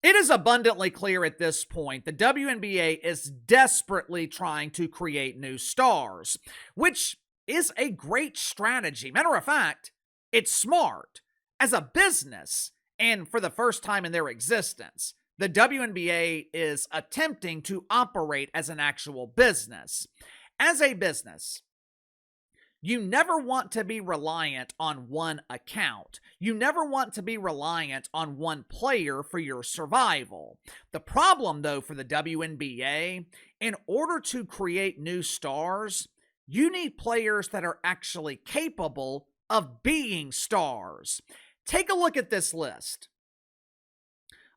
It is abundantly clear at this point the WNBA is desperately trying to create new stars, which is a great strategy. Matter of fact, it's smart. As a business, and for the first time in their existence, the WNBA is attempting to operate as an actual business. As a business, you never want to be reliant on one account. You never want to be reliant on one player for your survival. The problem, though, for the WNBA, in order to create new stars, you need players that are actually capable of being stars. Take a look at this list.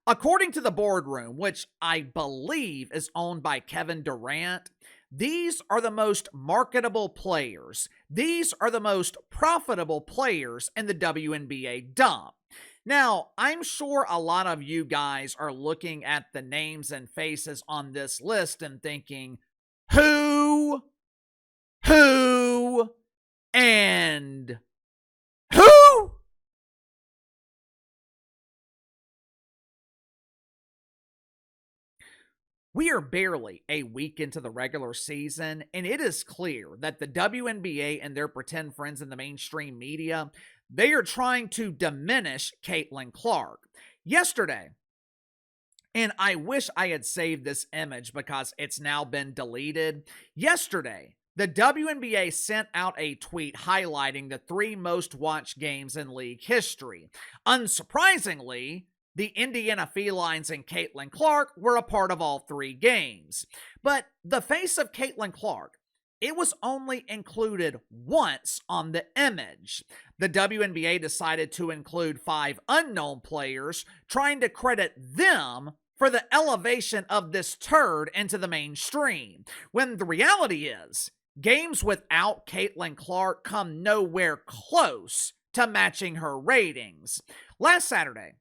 According to the boardroom, which I believe is owned by Kevin Durant, these are the most marketable players. These are the most profitable players in the WNBA dump. Now, I'm sure a lot of you guys are looking at the names and faces on this list and thinking, who, and who? We are barely a week into the regular season, and it is clear that the WNBA and their pretend friends in the mainstream media, they are trying to diminish Caitlin Clark. Yesterday, and I wish I had saved this image because it's now been deleted. Yesterday, the WNBA sent out a tweet highlighting the 3 most watched games in league history. Unsurprisingly, the Indiana Felines and Caitlin Clark were a part of all 3 games. But the face of Caitlin Clark, it was only included once on the image. The WNBA decided to include 5 unknown players, trying to credit them for the elevation of this turd into the mainstream, when the reality is, games without Caitlin Clark come nowhere close to matching her ratings. Last Saturday,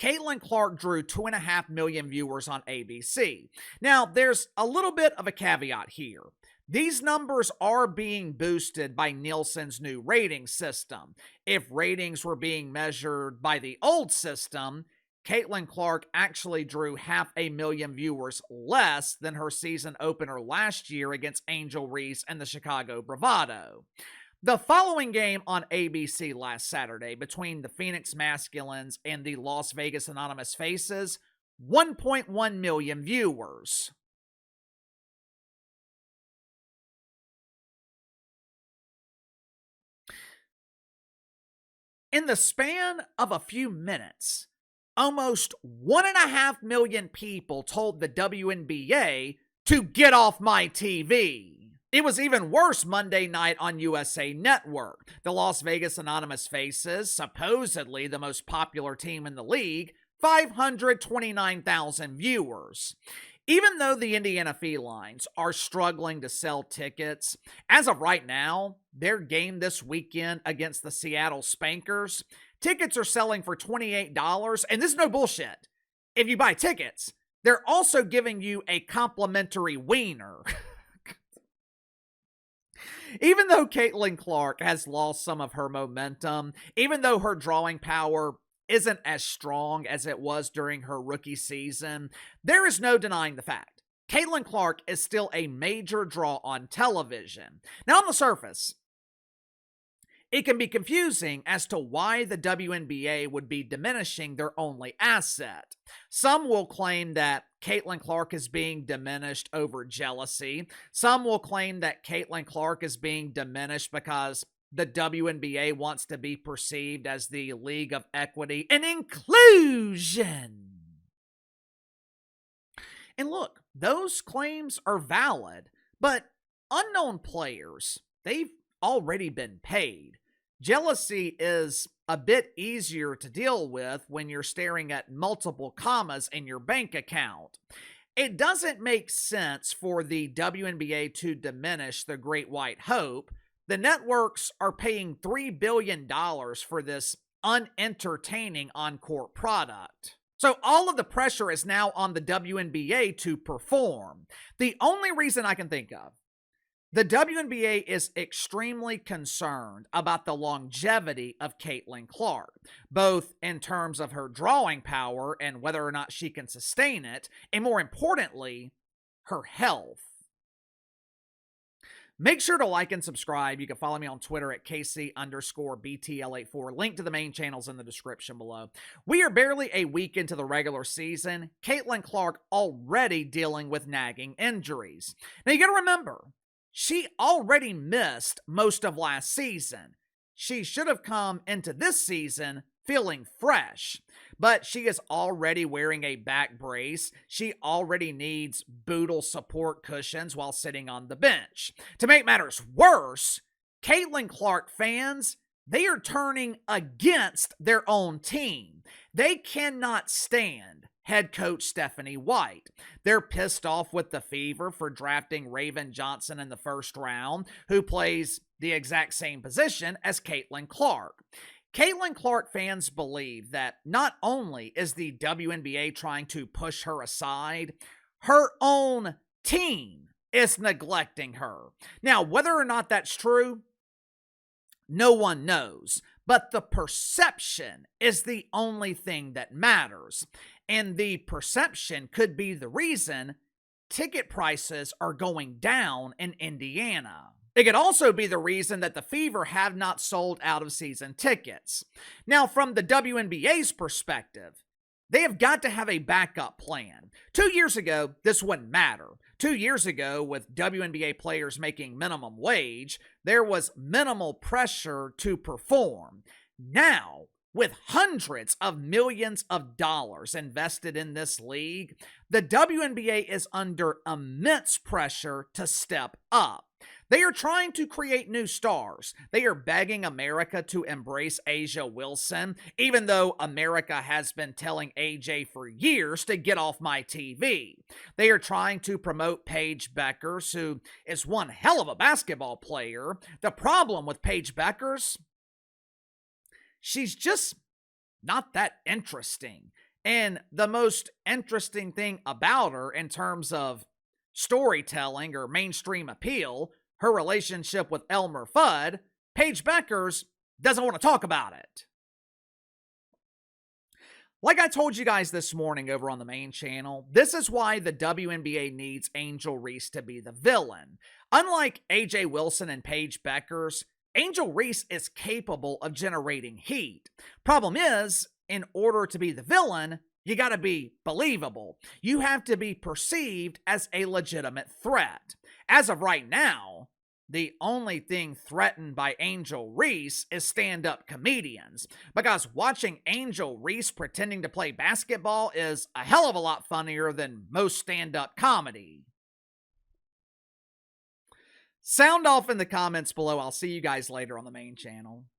Caitlin Clark drew 2.5 million viewers on ABC. Now, there's a little bit of a caveat here. These numbers are being boosted by Nielsen's new rating system. If ratings were being measured by the old system, Caitlin Clark actually drew 500,000 viewers less than her season opener last year against Angel Reese and the Chicago Bravado. The following game on ABC last Saturday between the Phoenix Masculines and the Las Vegas Anonymous Faces, 1.1 million viewers. In the span of a few minutes, almost 1.5 million people told the WNBA to get off my TV. It was even worse Monday night on USA Network. The Las Vegas Anonymous Faces, supposedly the most popular team in the league, 529,000 viewers. Even though the Indiana Felines are struggling to sell tickets, as of right now, their game this weekend against the Seattle Spankers, tickets are selling for $28, and this is no bullshit. If you buy tickets, they're also giving you a complimentary wiener. Even though Caitlin Clark has lost some of her momentum, even though her drawing power isn't as strong as it was during her rookie season, there is no denying the fact. Caitlin Clark is still a major draw on television. Now, on the surface, it can be confusing as to why the WNBA would be diminishing their only asset. Some will claim that Caitlin Clark is being diminished over jealousy. Some will claim that Caitlin Clark is being diminished because the WNBA wants to be perceived as the League of Equity and Inclusion. And look, those claims are valid, but unknown players, they've already been paid. Jealousy is a bit easier to deal with when you're staring at multiple commas in your bank account. It doesn't make sense for the WNBA to diminish the Great White Hope. The networks are paying $3 billion for this unentertaining on-court product. So all of the pressure is now on the WNBA to perform. The only reason I can think of The WNBA is extremely concerned about the longevity of Caitlin Clark, both in terms of her drawing power and whether or not she can sustain it, and more importantly, her health. Make sure to like and subscribe. You can follow me on Twitter at KC_BTL84. Link to the main channels in the description below. We are barely a week into the regular season. Caitlin Clark already dealing with nagging injuries. Now you got to remember, she already missed most of last season. She should have come into this season feeling fresh, but she is already wearing a back brace. She already needs boodle support cushions while sitting on the bench. To make matters worse, Caitlin Clark fans, they are turning against their own team. They cannot stand head coach Stephanie White. They're pissed off with the Fever for drafting Raven Johnson in the first round, who plays the exact same position as Caitlin Clark. Caitlin Clark fans believe that not only is the WNBA trying to push her aside, her own team is neglecting her. Now, whether or not that's true, no one knows. But the perception is the only thing that matters. And the perception could be the reason ticket prices are going down in Indiana. It could also be the reason that the Fever have not sold out of season tickets. Now, from the WNBA's perspective, they have got to have a backup plan. 2 years ago, this wouldn't matter. 2 years ago, with WNBA players making minimum wage, there was minimal pressure to perform. Now, with hundreds of millions of dollars invested in this league, the WNBA is under immense pressure to step up. They are trying to create new stars. They are begging America to embrace Asia Wilson, even though America has been telling AJ for years to get off my TV. They are trying to promote Paige Beckers, who is one hell of a basketball player. The problem with Paige Beckers, she's just not that interesting. And the most interesting thing about her in terms of storytelling or mainstream appeal, her relationship with Elmer Fudd, Paige Beckers doesn't want to talk about it. Like I told you guys this morning over on the main channel, this is why the WNBA needs Angel Reese to be the villain. Unlike AJ Wilson and Paige Beckers, Angel Reese is capable of generating heat. Problem is, in order to be the villain, you got to be believable. You have to be perceived as a legitimate threat. As of right now, the only thing threatened by Angel Reese is stand-up comedians, because watching Angel Reese pretending to play basketball is a hell of a lot funnier than most stand-up comedy. Sound off in the comments below. I'll see you guys later on the main channel.